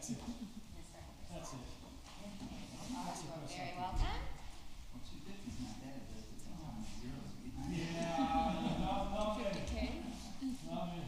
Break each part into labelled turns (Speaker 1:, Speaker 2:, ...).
Speaker 1: That's it. That's it.
Speaker 2: Very well done.
Speaker 1: Yeah, not many.
Speaker 2: 50K.
Speaker 1: Not many.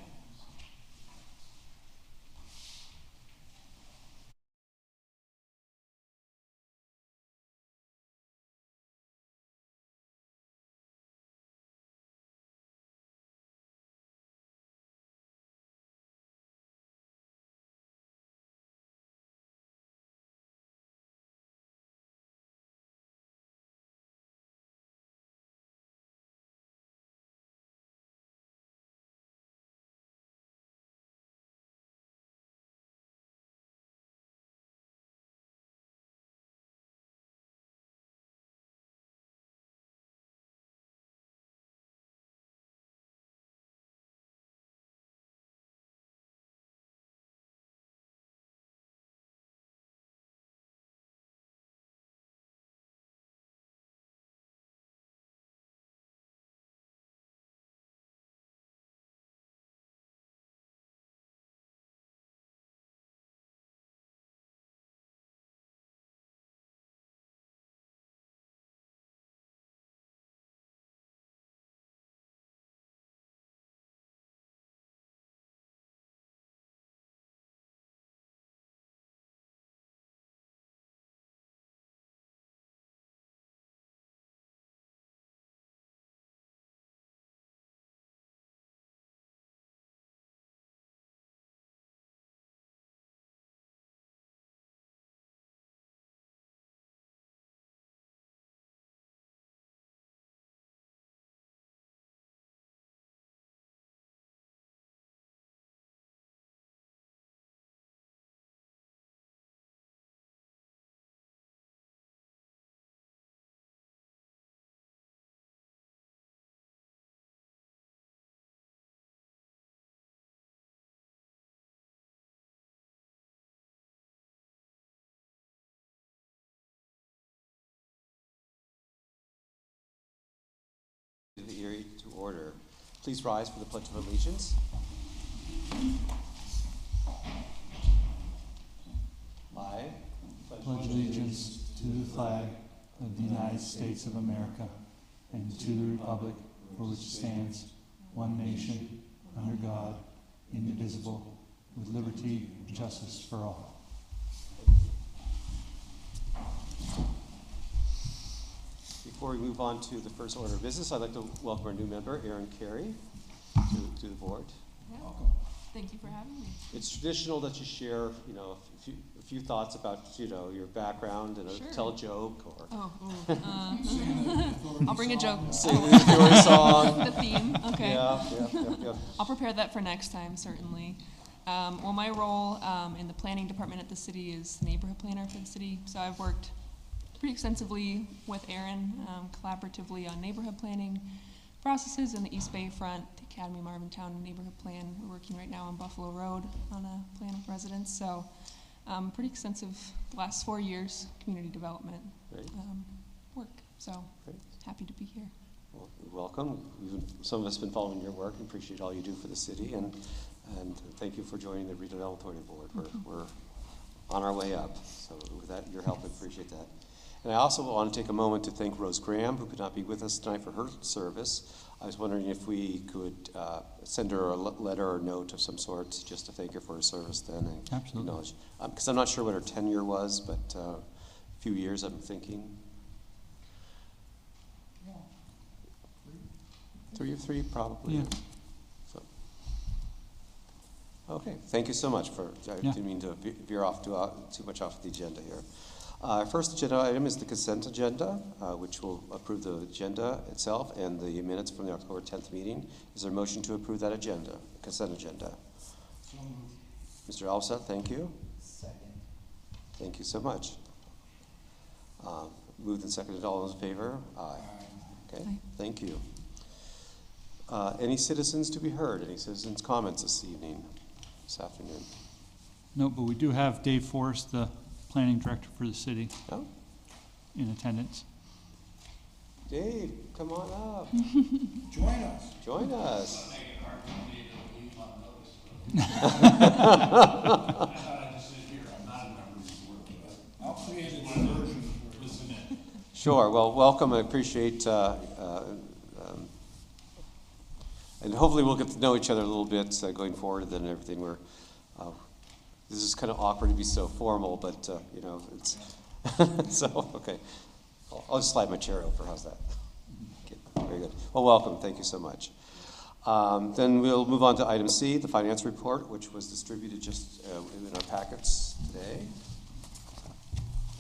Speaker 3: The Erie to order. Please rise for the Pledge of Allegiance. I
Speaker 4: pledge allegiance to the flag of the United States of America and to the republic for which it stands, one nation, under God, indivisible, with liberty and justice for all.
Speaker 3: Before we move on to the first order of business, I'd like to welcome our new member, Erin Carey, to the board.
Speaker 5: Yeah. Thank you for having me.
Speaker 3: It's traditional that you share, a few thoughts about, your background and
Speaker 5: Sure.
Speaker 3: tell a joke or
Speaker 5: I'll bring a joke.
Speaker 3: sing the song.
Speaker 5: The theme, okay.
Speaker 3: Yeah.
Speaker 5: I'll prepare that for next time, certainly. Well, my role in the planning department at the city is neighborhood planner for the city. So I've worked pretty extensively with Erin, collaboratively on neighborhood planning processes in the East Bay front, the Academy Marvintown neighborhood plan. We're working right now on Buffalo Road on a plan with residents. So pretty extensive the last 4 years community development work. So
Speaker 3: Great.
Speaker 5: happy to be here.
Speaker 3: Well, welcome. Some of us have been following your work and appreciate all you do for the city, and thank you for joining the Redevelopment Board. We're on our way up, so with that, your help, I appreciate that. And I also want to take a moment to thank Rose Graham, who could not be with us tonight for her service. I was wondering if we could send her a letter or note of some sort just to thank her for her service then. And
Speaker 4: Absolutely.
Speaker 3: because I'm not sure what her tenure was, but a few years, I'm thinking. 3 probably.
Speaker 4: Yeah.
Speaker 3: So. Okay, thank you so much for, I didn't mean to veer off too much off the agenda here. Our first agenda item is the consent agenda, which will approve the agenda itself and the minutes from the October 10th meeting. Is there a motion to approve that agenda, consent agenda?
Speaker 1: So moved.
Speaker 3: Mr. Alseth, thank you.
Speaker 1: Second.
Speaker 3: Thank you so much. Moved and seconded, all those in favor? Aye. Okay,
Speaker 5: Aye.
Speaker 3: thank you. Any citizens to be heard? Any citizens' comments this evening, this afternoon?
Speaker 4: No, but we do have Dave Forrest, the planning director for the city,
Speaker 3: No?
Speaker 4: in attendance.
Speaker 3: Dave, come on up.
Speaker 1: Join us.
Speaker 3: Join us. Sure. Well, welcome. I appreciate, and hopefully we'll get to know each other a little bit going forward and everything. This is kind of awkward to be so formal, but you know, it's so okay. I'll just slide my chair over. How's that? Okay, very good. Well, welcome. Thank you so much. Then we'll move on to item C, the finance report, which was distributed just in our packets today.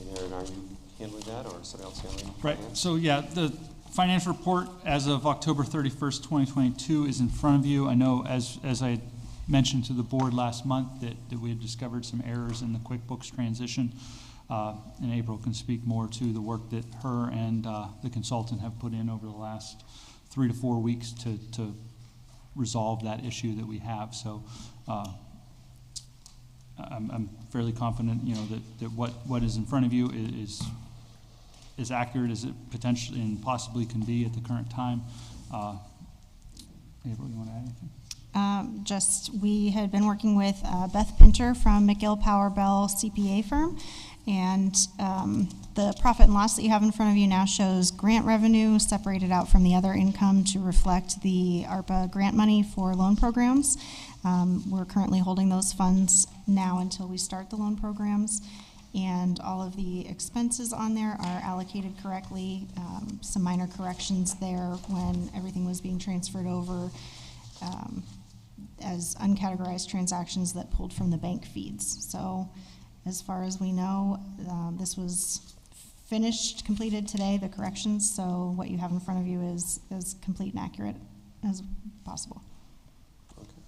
Speaker 3: And Aaron, are you handling that, or is somebody else handling
Speaker 4: Right.
Speaker 3: finance?
Speaker 4: So yeah, the financial report as of October 31st, 2022 is in front of you. I know as I mentioned to the board last month that we had discovered some errors in the QuickBooks transition. And April can speak more to the work that her and the consultant have put in over the last 3 to 4 weeks to resolve that issue that we have. So I'm fairly confident, you know, that what is in front of you is as accurate as it potentially and possibly can be at the current time. April, you want to add anything?
Speaker 6: We had been working with Beth Pinter from McGill Power Bell CPA firm, and the profit and loss that you have in front of you now shows grant revenue separated out from the other income to reflect the ARPA grant money for loan programs. We're currently holding those funds now until we start the loan programs, and all of the expenses on there are allocated correctly. Some minor corrections there when everything was being transferred over as uncategorized transactions that pulled from the bank feeds. So as far as we know, this was completed today, the corrections, so what you have in front of you is as complete and accurate as possible.
Speaker 3: Okay.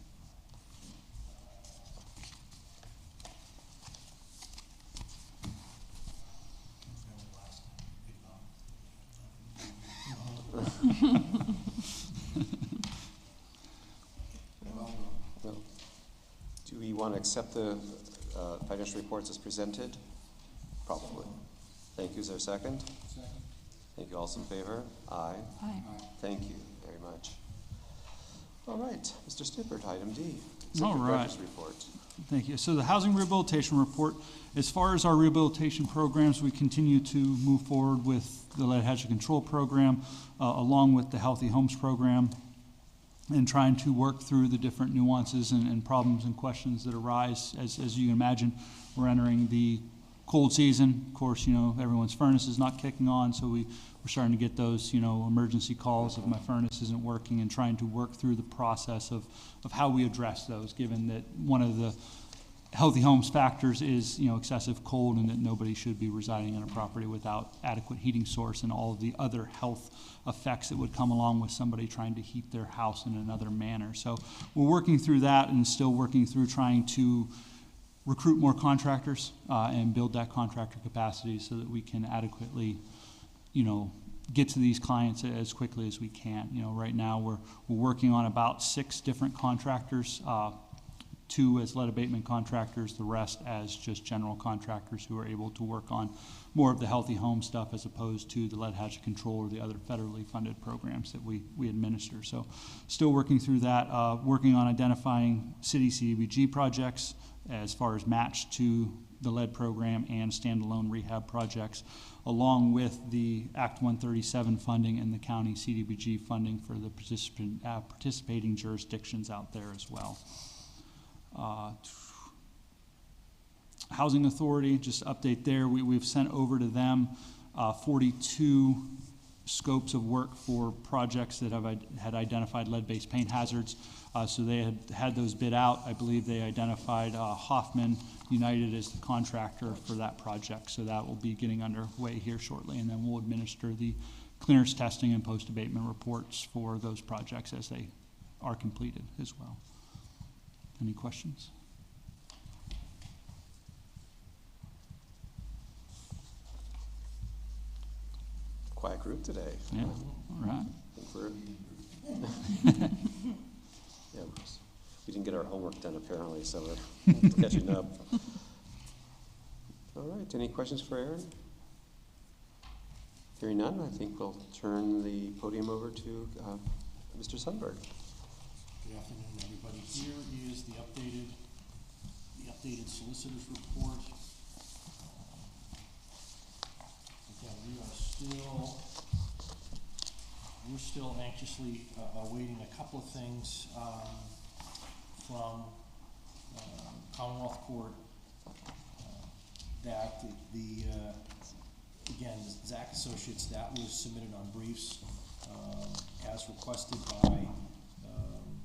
Speaker 3: Well, do we want to accept the financial reports as presented? Probably. Thank you. Is there a second?
Speaker 1: Second.
Speaker 3: Thank you. All in favor? Aye.
Speaker 5: Aye.
Speaker 3: Thank you very much. All right, Mr. Stippert, item D.
Speaker 4: All
Speaker 3: Executive
Speaker 4: right.
Speaker 3: Director's report.
Speaker 4: Thank you. So the housing rehabilitation report, as far as our rehabilitation programs, we continue to move forward with the lead hazard control program, along with the healthy homes program, and trying to work through the different nuances and problems and questions that arise. As you can imagine, we're entering the cold season. Of course, you know, everyone's furnace is not kicking on, so we're starting to get those, you know, emergency calls if my furnace isn't working, and trying to work through the process of how we address those, given that one of the healthy homes factors is, you know, excessive cold, and that nobody should be residing on a property without adequate heating source and all of the other health effects that would come along with somebody trying to heat their house in another manner. So we're working through that and still working through trying to recruit more contractors and build that contractor capacity so that we can adequately, you know, get to these clients as quickly as we can. You know, right now we're working on about 6 different contractors, 2 as lead abatement contractors, the rest as just general contractors who are able to work on more of the healthy home stuff as opposed to the lead hazard control or the other federally funded programs that we administer. So still working through that, working on identifying city CDBG projects as far as match to the lead program and standalone rehab projects, along with the Act 137 funding and the county CDBG funding for the participating jurisdictions out there as well. Housing Authority, just update there, we've sent over to them 42 scopes of work for projects that had identified lead-based paint hazards. So they had those bid out. I believe they identified Hoffman United as the contractor for that project. So that will be getting underway here shortly, and then we'll administer the clearance testing and post-abatement reports for those projects as they are completed as well. Any questions?
Speaker 3: Quiet group today.
Speaker 4: Yeah, all right.
Speaker 3: I think we're yeah, we didn't get our homework done apparently, so we're catching up. All right, any questions for Aaron? Hearing none, I think we'll turn the podium over to Mr. Sundberg.
Speaker 1: Good afternoon, everybody. Here is the updated solicitor's report. Again, we are we're still anxiously awaiting a couple of things from Commonwealth Court that again, Zach Associates, that was submitted on briefs as requested by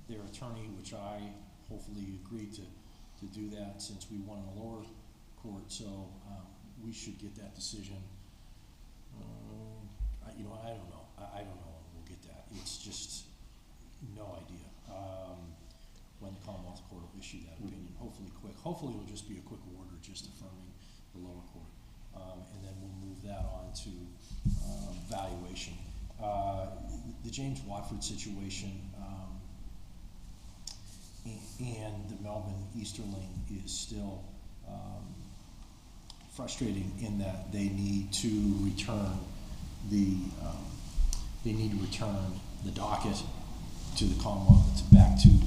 Speaker 1: their attorney, which I hopefully agreed to do that since we won in the lower court. So we should get that decision. I don't know. I don't know when we'll get that. It's just no idea when the Commonwealth Court will issue that opinion. Hopefully quick. Hopefully it'll just be a quick order just affirming the lower court. And then we'll move that on to valuation. The James Watford situation and the Melbourne Easterling is still frustrating in that they need to return the docket to the Commonwealth,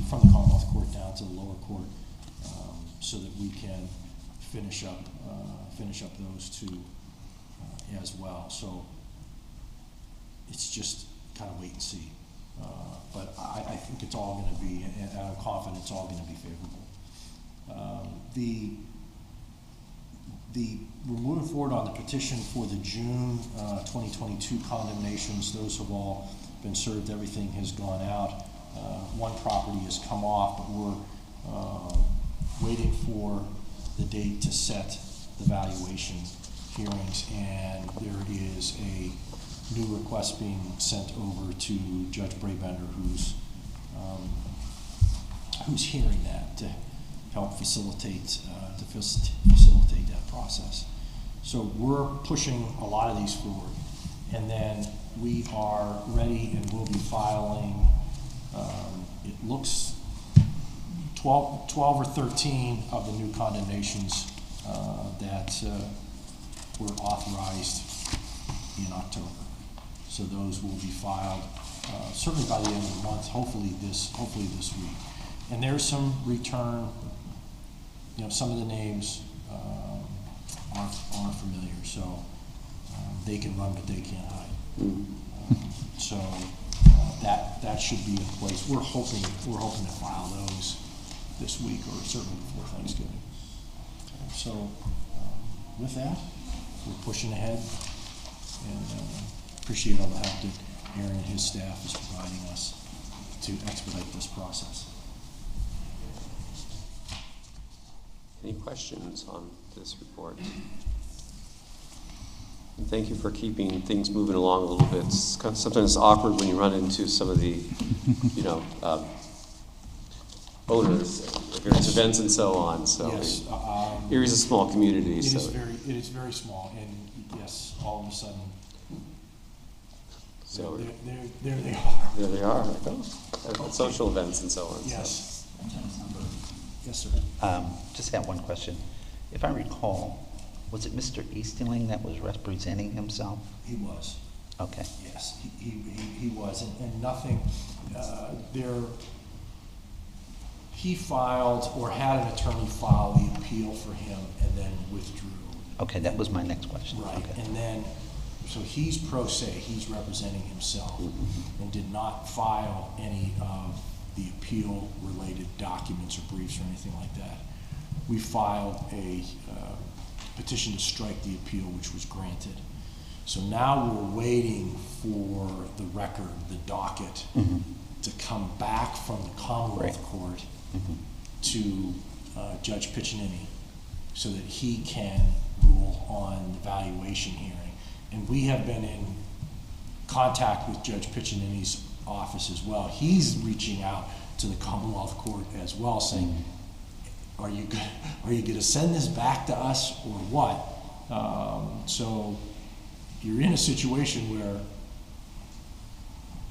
Speaker 1: from the Commonwealth Court down to the lower court, so that we can finish up those two as well. So it's just kind of wait and see. But I think it's all going to be, and I'm confident it's all going to be favorable. We're moving forward on the petition for the June 2022 condemnations. Those have all been served. Everything has gone out. One property has come off, but we're waiting for the date to set the valuation hearings, and there is a new request being sent over to Judge Brabender, who's hearing that to help facilitate that process. So we're pushing a lot of these forward, and then we are ready and will be filing. It looks 12 or 13 of the new condemnations that were authorized in October. So those will be filed certainly by the end of the month, hopefully this week. And there's some return, some of the names aren't familiar, so they can run but they can't hide. So that should be in place. We're hoping to file those this week or certainly before Thanksgiving. So with that, we're pushing ahead, and appreciate all the help that Aaron and his staff is providing us to expedite this process.
Speaker 3: Any questions on this report? And thank you for keeping things moving along a little bit. Sometimes it's awkward when you run into some of the, owners of various events and so on. So
Speaker 1: yes,
Speaker 3: Erie's a small community.
Speaker 1: It is very small, and yes, all of a sudden,
Speaker 3: so
Speaker 1: there they are.
Speaker 3: There they are. At social events and so on.
Speaker 1: Yes.
Speaker 3: So.
Speaker 1: Yes, sir.
Speaker 7: Just have one question. If I recall, was it Mr. Easterling that was representing himself?
Speaker 1: He was.
Speaker 7: Okay.
Speaker 1: Yes, he was, and nothing. He filed or had an attorney file the appeal for him and then withdrew.
Speaker 7: Okay, that was my next question.
Speaker 1: Right,
Speaker 7: Okay.
Speaker 1: and then, so he's pro se, he's representing himself, and did not file any of the appeal-related documents or briefs or anything like that. We filed a petition to strike the appeal, which was granted. So now we're waiting for the record, the docket, to come back from the Commonwealth Court to Judge Piccinini, so that he can rule on the valuation hearing. And we have been in contact with Judge Piccinini's office as well. He's reaching out to the Commonwealth Court as well, saying, are you going to send this back to us or what? So you're in a situation where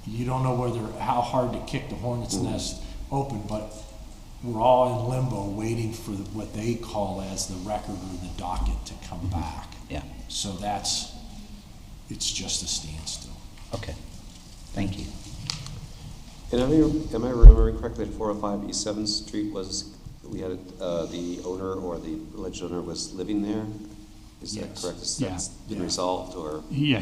Speaker 1: you don't know how hard to kick the hornet's nest open, but we're all in limbo waiting for what they call as the record or the docket to come back.
Speaker 7: Yeah.
Speaker 1: So it's just a standstill.
Speaker 7: Okay. Thank you.
Speaker 3: And am I remembering correctly that 405 East 7th Street we had the owner or the alleged owner was living there? Is that
Speaker 1: Yes.
Speaker 3: correct? Is
Speaker 4: Yeah.
Speaker 3: that's been
Speaker 1: Yeah.
Speaker 3: resolved, or?
Speaker 4: Yeah,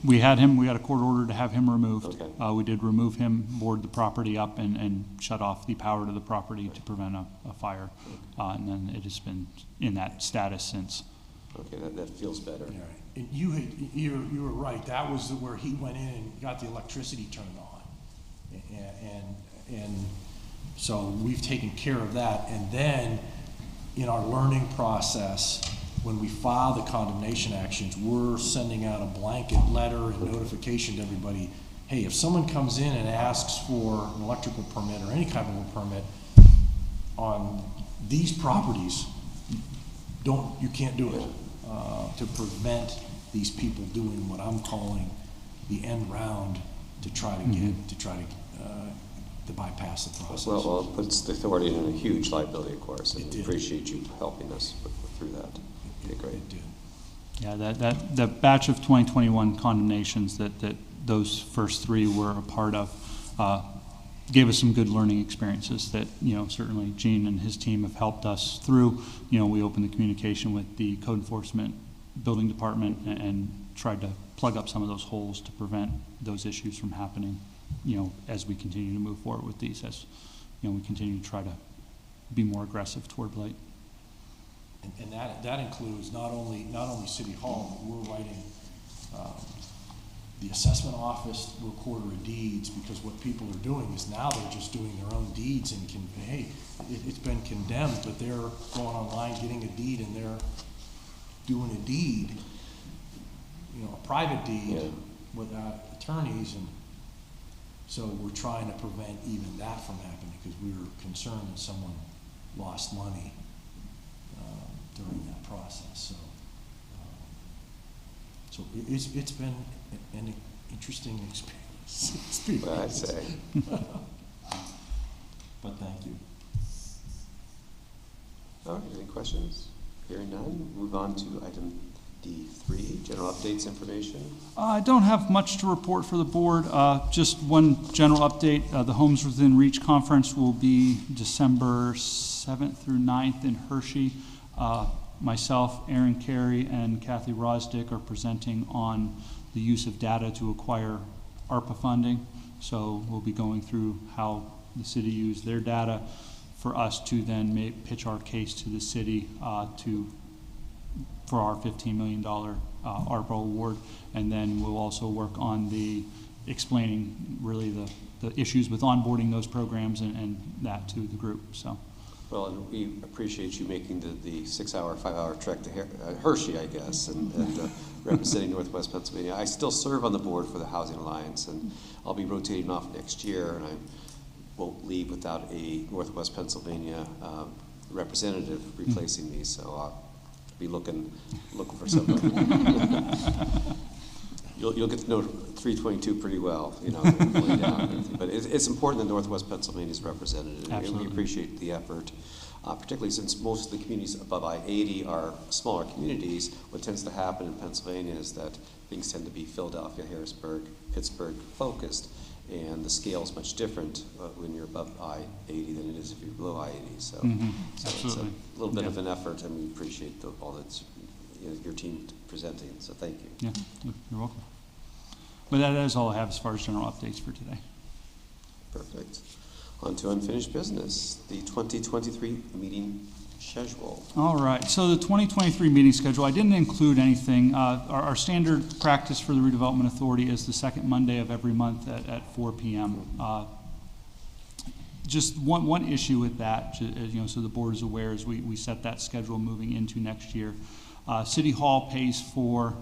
Speaker 4: we had a court order to have him removed.
Speaker 3: Okay.
Speaker 4: We did remove him, board the property up, and shut off the power to the property to prevent a fire. And then it has been in that status since.
Speaker 3: Okay, that feels better.
Speaker 1: Yeah, right. And you were right, that was where he went in and got the electricity turned on. And so we've taken care of that. And then in our learning process, when we file the condemnation actions, we're sending out a blanket letter and notification to everybody, hey, if someone comes in and asks for an electrical permit or any kind of a permit on these properties, you can't do it, to prevent these people doing what I'm calling the end round to try to bypass the process.
Speaker 3: Well, it puts the authority in a huge liability, of course, and
Speaker 1: It
Speaker 3: we
Speaker 1: did.
Speaker 3: appreciate you helping us through that. Okay, great.
Speaker 1: It did.
Speaker 4: Yeah, that batch of 2021 condemnations that those first three were a part of gave us some good learning experiences that, certainly Gene and his team have helped us through. We opened the communication with the code enforcement building department and tried to plug up some of those holes to prevent those issues from happening, as we continue to move forward with these, as, we continue to try to be more aggressive toward blight.
Speaker 1: And that includes not only City Hall, but we're writing the assessment office, recorder of deeds, because what people are doing is now they're just doing their own deeds and hey, it's been condemned, but they're going online, getting a deed, and they're doing a deed, a private deed without attorneys, and so we're trying to prevent even that from happening because we were concerned that someone lost money during that process. So it's been an interesting experience.
Speaker 3: Well, I'd say.
Speaker 1: But thank you.
Speaker 3: All right, any questions? Hearing none, move on to item D3, general updates information.
Speaker 4: I don't have much to report for the board. Just one general update. The Homes Within Reach Conference will be December 7th through 9th in Hershey. Myself, Aaron Carey, and Kathy Rosdick are presenting on the use of data to acquire ARPA funding. So we'll be going through how the city used their data for us to then pitch our case to the city for our $15 million ARPA award. And then we'll also work on explaining really the issues with onboarding those programs and that to the group. So.
Speaker 3: Well, and we appreciate you making the 6-hour, 5-hour trek to Hershey, I guess, and representing Northwest Pennsylvania. I still serve on the board for the Housing Alliance, and I'll be rotating off next year, and I won't leave without a Northwest Pennsylvania representative replacing me, so I'll be looking for somebody. You'll get to know 322 pretty well, going down. But it's important that Northwest Pennsylvania is represented, and we appreciate the effort, particularly since most of the communities above I-80 are smaller communities. What tends to happen in Pennsylvania is that things tend to be Philadelphia, Harrisburg, Pittsburgh focused, and the scale is much different when you're above I-80 than it is if you're below I-80. So, so it's a little bit of an effort, and we appreciate all that's your team presenting. So thank you.
Speaker 4: Yeah, you're welcome. But that is all I have as far as general updates for today.
Speaker 3: Perfect. On to unfinished business, the 2023 meeting schedule.
Speaker 4: All right, so the 2023 meeting schedule, I didn't include anything. Our standard practice for the Redevelopment Authority is the second Monday of every month at 4 p.m. Just one issue with that, so the board is aware, is we set that schedule moving into next year. City Hall pays for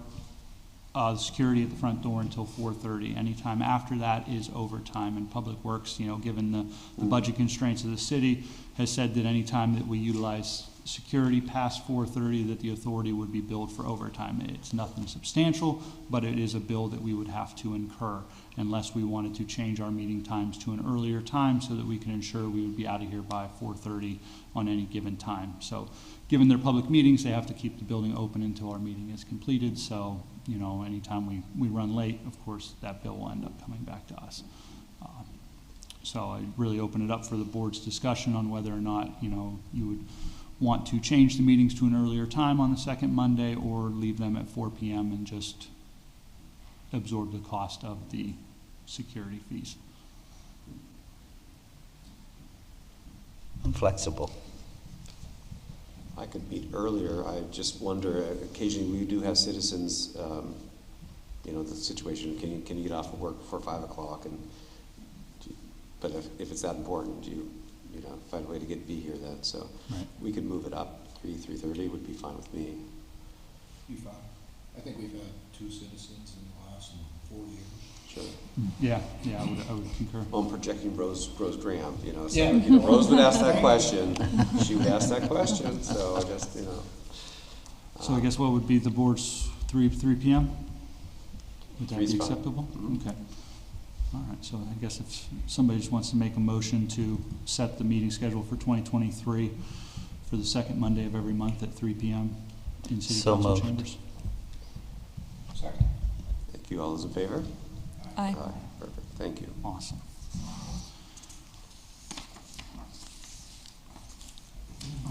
Speaker 4: the security at the front door until 4:30. Anytime after that is overtime. And Public Works, given the budget constraints of the city, has said that any time that we utilize security past 4:30, that the authority would be billed for overtime. It's nothing substantial, but it is a bill that we would have to incur unless we wanted to change our meeting times to an earlier time so that we can ensure we would be out of here by 4:30 on any given time. So given their public meetings, they have to keep the building open until our meeting is completed. So, anytime we run late, of course, that bill will end up coming back to us. So I really open it up for the board's discussion on whether or not, you would want to change the meetings to an earlier time on the second Monday, or leave them at 4 p.m. and just absorb the cost of the security fees.
Speaker 7: I'm flexible.
Speaker 3: I could meet earlier. I just wonder, occasionally we do have citizens, the situation, can you get off of work before 5 o'clock? But if it's that important, you find a way to be here then. So
Speaker 4: Right.
Speaker 3: we could move it up. 3:30 would be fine with me.
Speaker 1: Be fine. I think we've had 2 citizens in the last 4 years.
Speaker 3: Sure.
Speaker 4: Yeah, I would concur.
Speaker 3: Well, I'm projecting Rose Graham, so
Speaker 1: Yeah.
Speaker 3: Rose would ask that question. She would ask that question, so I just,
Speaker 4: So I guess what would be the board's 3 p.m.? Would that
Speaker 3: 3's
Speaker 4: be
Speaker 3: fine.
Speaker 4: acceptable?
Speaker 3: Mhm.
Speaker 4: Okay. All right, so I guess if somebody just wants to make a motion to set the meeting schedule for 2023 for the second Monday of every month at 3 p.m. in City
Speaker 7: So
Speaker 4: Council
Speaker 7: moved.
Speaker 4: chambers.
Speaker 1: Second.
Speaker 3: Thank you. All those in favor?
Speaker 5: Aye.
Speaker 3: Perfect. Thank you.
Speaker 4: Awesome.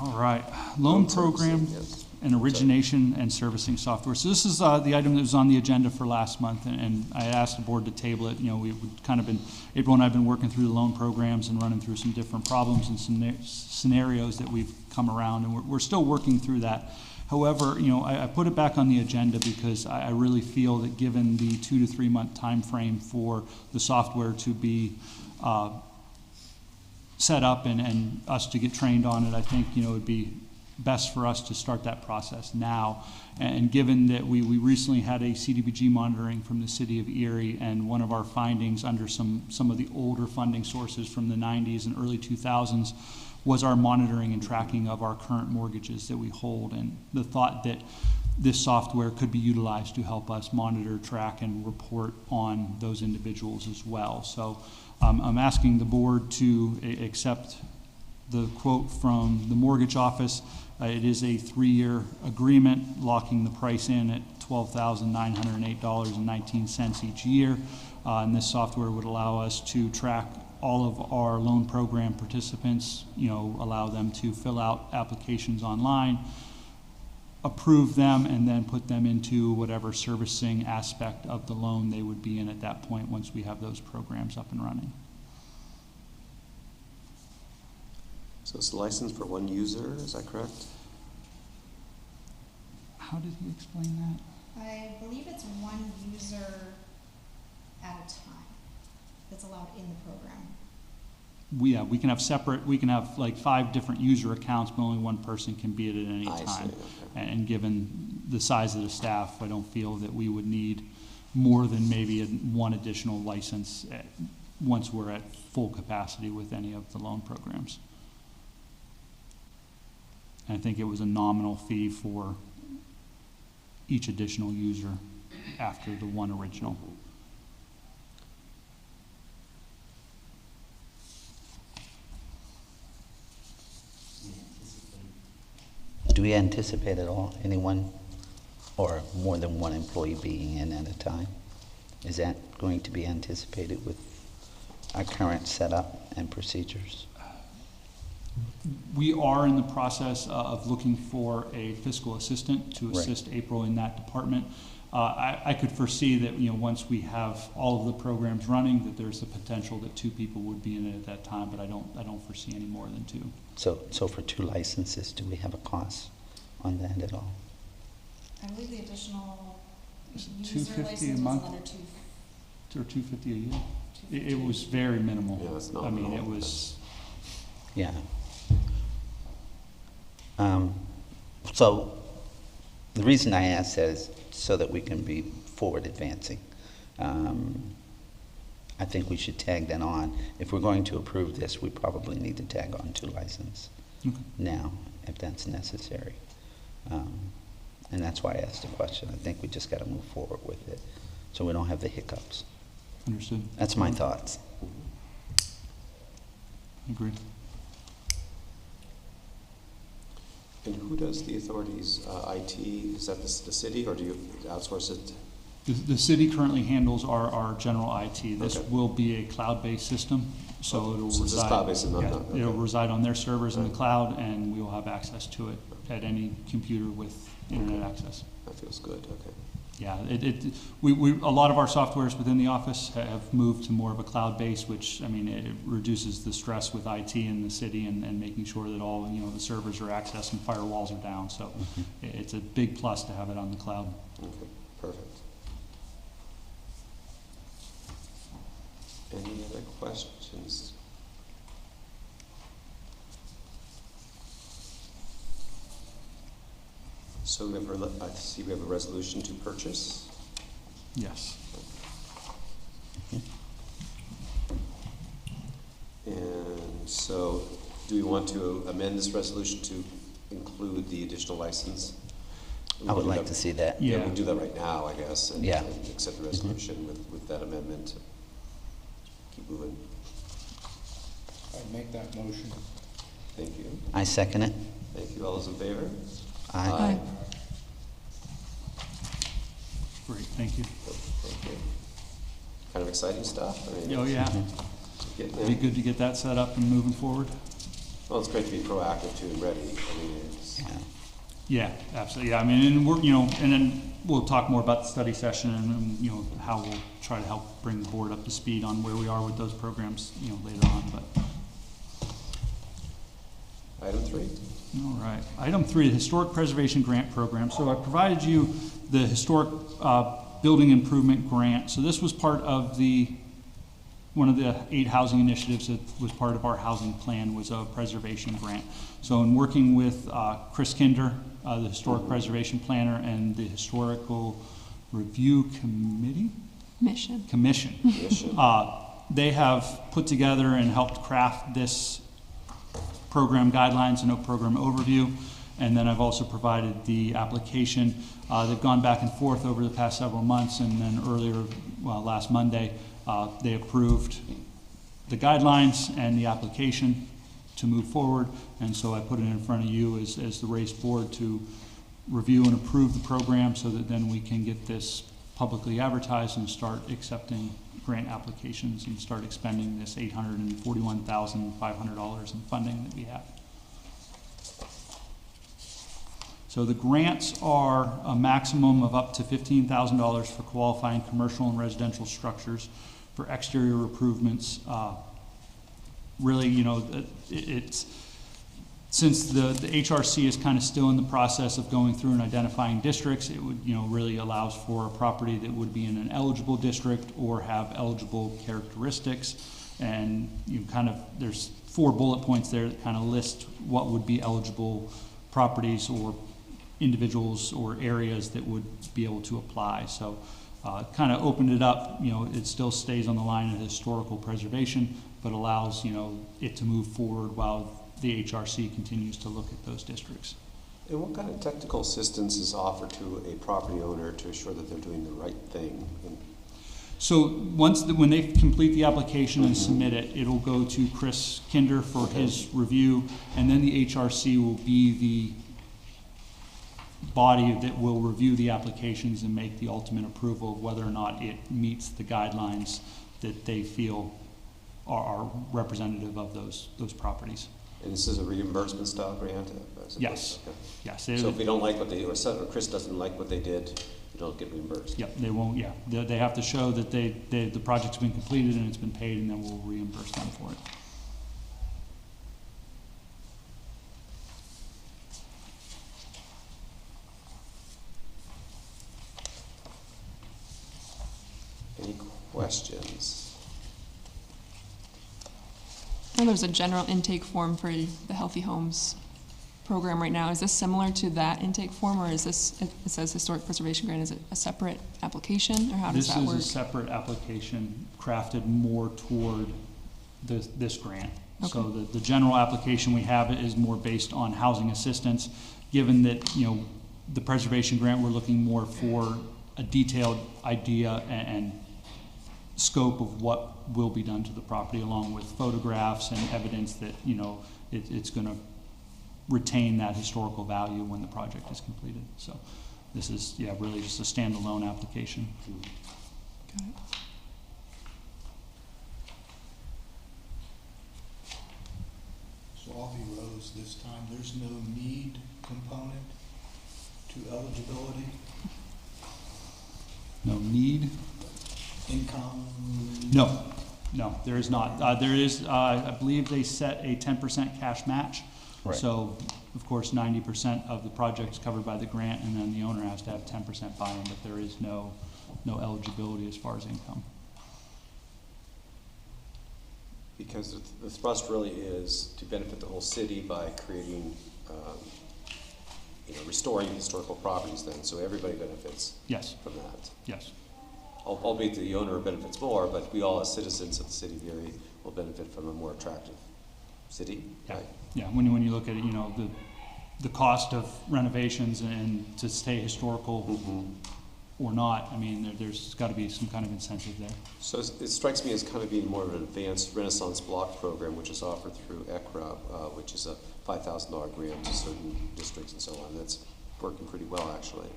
Speaker 4: All right, loan program
Speaker 3: Yes.
Speaker 4: and origination and servicing software. So this is the item that was on the agenda for last month, and I asked the board to table it. We've kind of been, April and I have been working through the loan programs and running through some different problems and some scenarios that we've come around, and we're still working through that. However, I put it back on the agenda because I really feel that given the 2 to 3 month time frame for the software to be set up and us to get trained on it, I think, it would be best for us to start that process now. And given that we recently had a CDBG monitoring from the city of Erie, and one of our findings under some of the older funding sources from the 90s and early 2000s was our monitoring and tracking of our current mortgages that we hold, and the thought that this software could be utilized to help us monitor, track, and report on those individuals as well. So I'm asking the board to accept the quote from the mortgage office. It is a 3-year agreement, locking the price in at $12,908.19 each year. And this software would allow us to track all of our loan program participants, allow them to fill out applications online, approve them, and then put them into whatever servicing aspect of the loan they would be in at that point once we have those programs up and running.
Speaker 3: So it's licensed for one user, is that correct?
Speaker 4: How did he explain that?
Speaker 6: I believe it's one user at a time that's allowed in the program.
Speaker 4: We can have like 5 different user accounts, but only one person can be it at any
Speaker 3: I see,
Speaker 4: time.
Speaker 3: okay.
Speaker 4: And given the size of the staff, I don't feel that we would need more than maybe one additional license once we're at full capacity with any of the loan programs. And I think it was a nominal fee for each additional user after the one original.
Speaker 7: Do we anticipate at all anyone or more than one employee being in at a time? Is that going to be anticipated with our current setup and procedures?
Speaker 4: We are in the process of looking for a fiscal assistant to
Speaker 7: Right.
Speaker 4: assist April in that department. I could foresee that, once we have all of the programs running, that there's the potential that 2 people would be in it at that time, but I don't foresee any more than 2.
Speaker 7: So for 2 licenses, do we have a cost on that at all?
Speaker 6: I believe the additional
Speaker 4: Is it
Speaker 6: user
Speaker 4: $250 a
Speaker 6: license was
Speaker 4: month?
Speaker 6: another
Speaker 4: Or $250 a year? It was very minimal.
Speaker 3: Yeah, it's
Speaker 4: I mean,
Speaker 3: nominal.
Speaker 4: it was,
Speaker 7: Yeah. So the reason I ask that is so that we can be forward advancing. I think we should tag that on. If we're going to approve this, we probably need to tag on 2 licenses
Speaker 4: okay.
Speaker 7: now, if that's necessary. And that's why I asked the question. I think we just got to move forward with it so we don't have the hiccups.
Speaker 4: Understood.
Speaker 7: That's my thoughts.
Speaker 4: Agreed.
Speaker 3: And who does the authority's IT? Is that the city, or do you outsource it?
Speaker 4: The city currently handles our general IT. This
Speaker 3: Okay.
Speaker 4: will be a cloud-based system, So it'll
Speaker 3: So it's
Speaker 4: reside,
Speaker 3: cloud-based and not,
Speaker 4: yeah, it'll
Speaker 3: okay.
Speaker 4: reside on their servers in the
Speaker 3: Right.
Speaker 4: cloud, and we will have access to it at any computer with internet access.
Speaker 3: That feels good, okay.
Speaker 4: Yeah, a lot of our softwares within the office have moved to more of a cloud base, which, I mean, it reduces the stress with IT in the city and making sure that all, the servers are accessed and firewalls are down. So it's a big plus to have it on the cloud.
Speaker 3: Okay, perfect. Any other questions? So we have, I see we have a resolution to purchase.
Speaker 4: Yes.
Speaker 3: And so, do we want to amend this resolution to include the additional license? We
Speaker 7: I would
Speaker 3: can do
Speaker 7: like
Speaker 3: that-
Speaker 7: to see that.
Speaker 3: Yeah, we
Speaker 4: Yeah.
Speaker 3: can do that right now, I guess, and
Speaker 7: Yeah.
Speaker 3: and accept the resolution with that amendment. Keep moving.
Speaker 1: I make that motion.
Speaker 3: Thank you.
Speaker 7: I second it.
Speaker 3: Thank you. All those in favor?
Speaker 7: Aye.
Speaker 4: Great, thank you.
Speaker 3: Thank you. Kind of exciting stuff. I mean,
Speaker 4: Oh, yeah.
Speaker 3: getting
Speaker 4: It'd be
Speaker 3: there.
Speaker 4: good to get that set up and moving forward.
Speaker 3: Well, it's great to be proactive too and ready. I mean, it's,
Speaker 7: Yeah.
Speaker 4: Yeah, absolutely. Yeah, I mean, and we're, and then we'll talk more about the study session and, how we'll try to help bring the board up to speed on where we are with those programs, later on, but.
Speaker 3: item 3.
Speaker 4: All right. Item 3, the Historic Preservation Grant Program. So I provided you the Historic Building Improvement Grant. So this was part of one of the 8 housing initiatives that was part of our housing plan, was a preservation grant. So in working with Chris Kinder, the Historic Preservation Planner, and the Historical Review
Speaker 5: Mission.
Speaker 4: Commission,
Speaker 3: Mission.
Speaker 4: they have put together and helped craft this program guidelines and a program overview, and then I've also provided the application. They've gone back and forth over the past several months, and then last Monday, they approved the guidelines and the application to move forward, and so I put it in front of you as the race board to review and approve the program so that then we can get this publicly advertised and start accepting grant applications and start expending this $841,500 in funding that we have. So the grants are a maximum of up to $15,000 for qualifying commercial and residential structures for exterior improvements. Really, it's since the HRC is kind of still in the process of going through and identifying districts, it would, really allows for a property that would be in an eligible district or have eligible characteristics. And there's 4 bullet points there that kind of list what would be eligible properties or individuals or areas that would be able to apply. So kind of opened it up, it still stays on the line of historical preservation, but allows, it to move forward while the HRC continues to look at those districts.
Speaker 3: And what kind of technical assistance is offered to a property owner to ensure that they're doing the right thing?
Speaker 4: So when they complete the application and submit it, it'll go to Chris Kinder for his review, and then the HRC will be the body that will review the applications and make the ultimate approval of whether or not it meets the guidelines that they feel are representative of those properties.
Speaker 3: And this is a reimbursement style grant?
Speaker 4: Yes.
Speaker 3: Okay.
Speaker 4: Yes.
Speaker 3: So if we don't like what they, or Chris doesn't like what they did, you don't get reimbursed?
Speaker 4: Yep, they won't, yeah. They have to show that the project's been completed and it's been paid, and then we'll reimburse them for it.
Speaker 3: Any questions?
Speaker 5: I know there's a general intake form for the Healthy Homes program right now. Is this similar to that intake form, or is this, it says Historic Preservation Grant, is it a separate application, or how does that work?
Speaker 4: This is a separate application crafted more toward this grant. So
Speaker 5: Okay.
Speaker 4: the general application we have is more based on housing assistance, given that, the preservation grant, we're looking more for a detailed idea and scope of what will be done to the property, along with photographs and evidence that, it's going to retain that historical value when the project is completed. So this is, really just a standalone application.
Speaker 5: Got it.
Speaker 8: this time. There's no need component to eligibility,
Speaker 4: No need?
Speaker 8: income.
Speaker 4: No, there is not. There is, I believe they set a 10% cash match.
Speaker 7: Right.
Speaker 4: So, of course, 90% of the project is covered by the grant, and then the owner has to have 10% buy-in, but there is no eligibility as far as income.
Speaker 3: Because the thrust really is to benefit the whole city by creating, restoring historical properties then, so everybody benefits
Speaker 4: Yes,
Speaker 3: from that.
Speaker 4: yes.
Speaker 3: Albeit the owner benefits more, but we all as citizens of the city of Erie will benefit from a more attractive city,
Speaker 4: Yeah.
Speaker 3: right?
Speaker 4: Yeah, when you look at it, the cost of renovations and to stay historical or not, I mean, there's got to be some kind of incentive there.
Speaker 3: So it strikes me as kind of being more of an advanced Renaissance block program, which is offered through ECRA, which is a $5,000 grant to certain districts and so on. That's working pretty well, actually.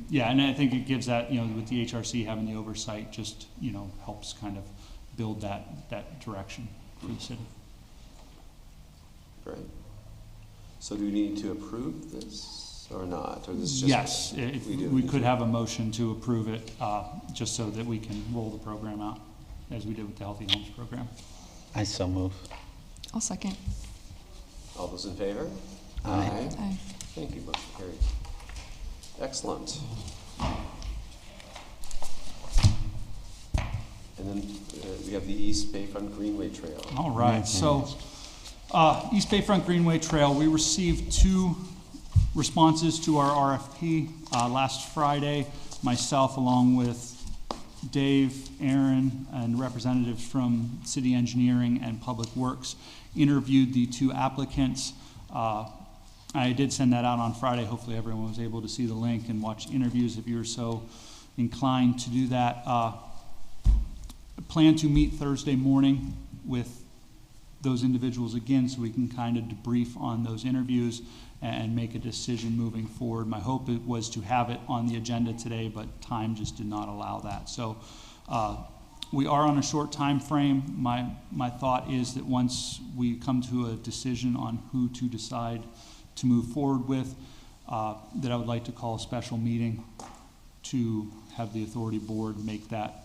Speaker 4: Yeah, and I think it gives that, with the HRC having the oversight, just, helps kind of build that direction for the city.
Speaker 3: Great. So do we need to approve this or not? Or this is just
Speaker 4: Yes, if we could have a motion to approve it, just so that we can roll the program out, as we did with the Healthy Homes program.
Speaker 7: I so move.
Speaker 5: I'll second.
Speaker 3: All those in favor?
Speaker 7: Aye.
Speaker 5: Aye.
Speaker 3: Thank you, motion carried. Excellent. And then we have the East Bayfront Greenway Trail.
Speaker 4: All right, so East Bayfront Greenway Trail, we received 2 responses to our RFP last Friday. Myself, along with Dave, Aaron, and representatives from City Engineering and Public Works, interviewed the 2 applicants. I did send that out on Friday. Hopefully everyone was able to see the link and watch interviews if you were so inclined to do that. Plan to meet Thursday morning with those individuals again, so we can kind of debrief on those interviews and make a decision moving forward. My hope was to have it on the agenda today, but time just did not allow that. So we are on a short time frame. My thought is that once we come to a decision on who to decide to move forward with, that I would like to call a special meeting to have the authority board make that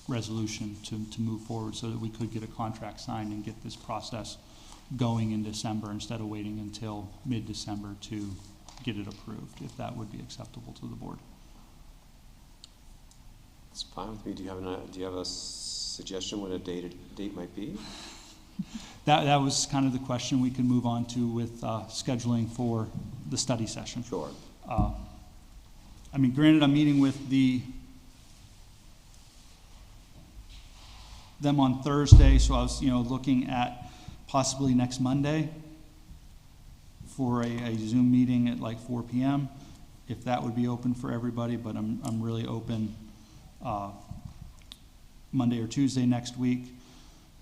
Speaker 4: resolution to move forward, so that we could get a contract signed and get this process going in December instead of waiting until mid-December to get it approved, if that would be acceptable to the board.
Speaker 3: It's fine with me. Do you have a suggestion what a date might be?
Speaker 4: That was kind of the question we could move on to with scheduling for the study session.
Speaker 3: Sure.
Speaker 4: I mean, granted, I'm meeting with them on Thursday, so I was, looking at possibly next Monday for a Zoom meeting at like 4 p.m. if that would be open for everybody, but I'm really open Monday or Tuesday next week.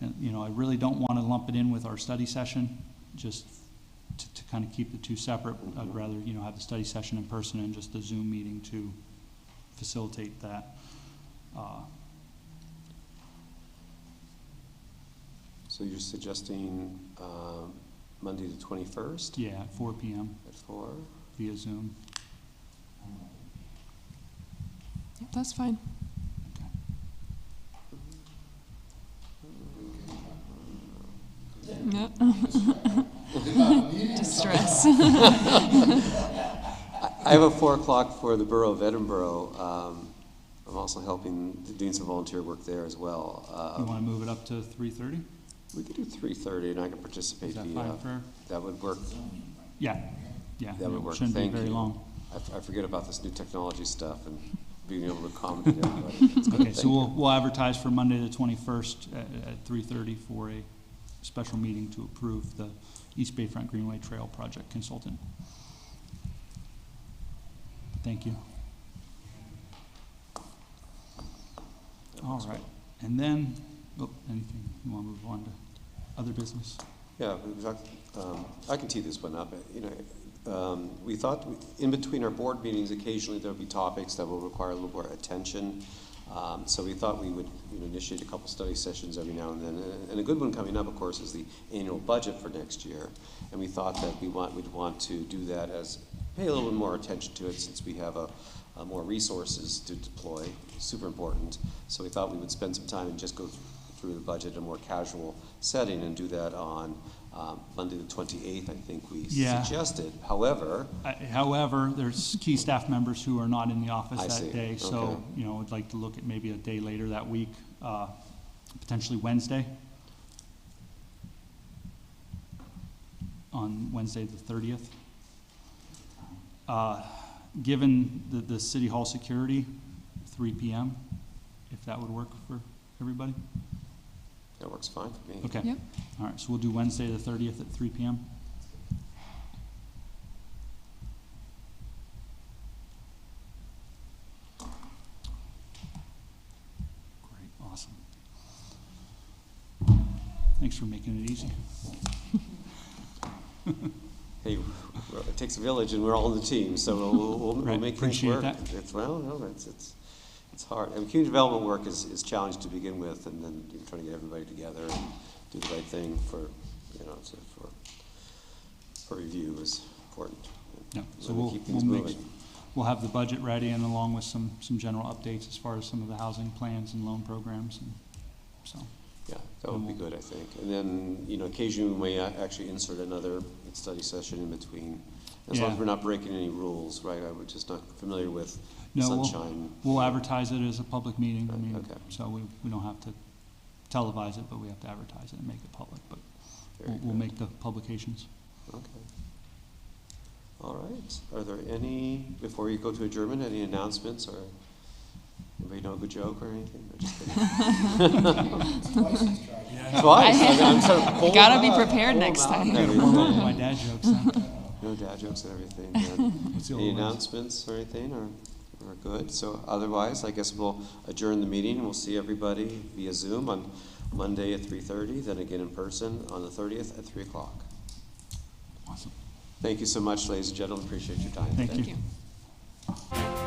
Speaker 4: And, I really don't want to lump it in with our study session, just to kind of keep the 2 separate. I'd rather, have the study session in person and just the Zoom meeting to facilitate that.
Speaker 3: So you're suggesting Monday the 21st?
Speaker 4: Yeah, at 4 p.m.
Speaker 3: At 4?
Speaker 4: via Zoom.
Speaker 5: Yep, that's fine. Yep. Distress.
Speaker 3: I have a 4 o'clock for the Borough of Edinburgh. I'm also doing some volunteer work there as well.
Speaker 4: You want to move it up to 3:30?
Speaker 3: We could do 3:30, and I can participate.
Speaker 4: Is that fine for?
Speaker 3: That would work.
Speaker 4: Yeah.
Speaker 3: That would work.
Speaker 4: Shouldn't
Speaker 3: Thank
Speaker 4: be very
Speaker 3: you.
Speaker 4: long.
Speaker 3: I forget about this new technology stuff and being able to accommodate everybody. It's good.
Speaker 4: Okay, so
Speaker 3: Thank
Speaker 4: we'll advertise for Monday the 21st at 3:30 for a special meeting to approve the East Bayfront Greenway Trail Project consultant. Thank you. All right, and then, anything, you want to move on to other business?
Speaker 3: Yeah, I can tee this one up. We thought in between our board meetings, occasionally there'll be topics that will require a little more attention. So we thought we would initiate a couple study sessions every now and then. And a good one coming up, of course, is the annual budget for next year. And we thought that we'd want to do that pay a little bit more attention to it since we have more resources to deploy. Super important. So we thought we would spend some time and just go through the budget in a more casual setting and do that on Monday the 28th, I think we suggested. However,
Speaker 4: there's key staff members who are not in the office
Speaker 3: I
Speaker 4: that
Speaker 3: see.
Speaker 4: day, so,
Speaker 3: Okay.
Speaker 4: I'd like to look at maybe a day later that week, potentially Wednesday. On Wednesday the 30th. Given the City Hall security, 3 p.m., if that would work for everybody?
Speaker 3: that works fine for me.
Speaker 4: Okay.
Speaker 5: Yep.
Speaker 4: All right, so we'll do Wednesday the 30th at 3 p.m. Great, awesome. Thanks for making it easy.
Speaker 3: Hey, it takes a village, and we're all in the team, so we'll
Speaker 4: Right,
Speaker 3: make things
Speaker 4: appreciate
Speaker 3: work.
Speaker 4: that.
Speaker 3: It's hard. And community development work is challenging to begin with, and then you're trying to get everybody together and do the right thing for review is important.
Speaker 4: Yeah, so
Speaker 3: Let me keep things
Speaker 4: we'll
Speaker 3: moving.
Speaker 4: we'll have the budget ready, and along with some general updates as far as some of the housing plans and loan programs, and so.
Speaker 3: Yeah, that would be good, I think. And then, occasionally we may actually insert another study session in between, as long as
Speaker 4: Yeah.
Speaker 3: we're not breaking any rules, right? I'm just not familiar with
Speaker 4: No,
Speaker 3: sunshine.
Speaker 4: we'll advertise it as a public meeting. I mean,
Speaker 3: Okay.
Speaker 4: so we don't have to televise it, but we have to advertise it and make it public. But
Speaker 3: Very
Speaker 4: we'll
Speaker 3: good.
Speaker 4: make the publications.
Speaker 3: Okay. All right. Are there any, before we go to adjournment, any announcements or anybody know a good joke or anything? Or just kidding? Twice. I'm sort of
Speaker 5: You gotta be prepared next time.
Speaker 4: My dad jokes. Huh?
Speaker 3: No dad jokes and everything. Then.
Speaker 4: What's the
Speaker 3: Any
Speaker 4: old ways?
Speaker 3: announcements or anything, or we're good? So otherwise, I guess we'll adjourn the meeting, and we'll see everybody via Zoom on Monday at 3:30, then again in person on the 30th at 3 o'clock.
Speaker 4: Awesome.
Speaker 3: Thank you so much, ladies and gentlemen. Appreciate your time.
Speaker 4: Thank
Speaker 3: today.
Speaker 5: Thank you.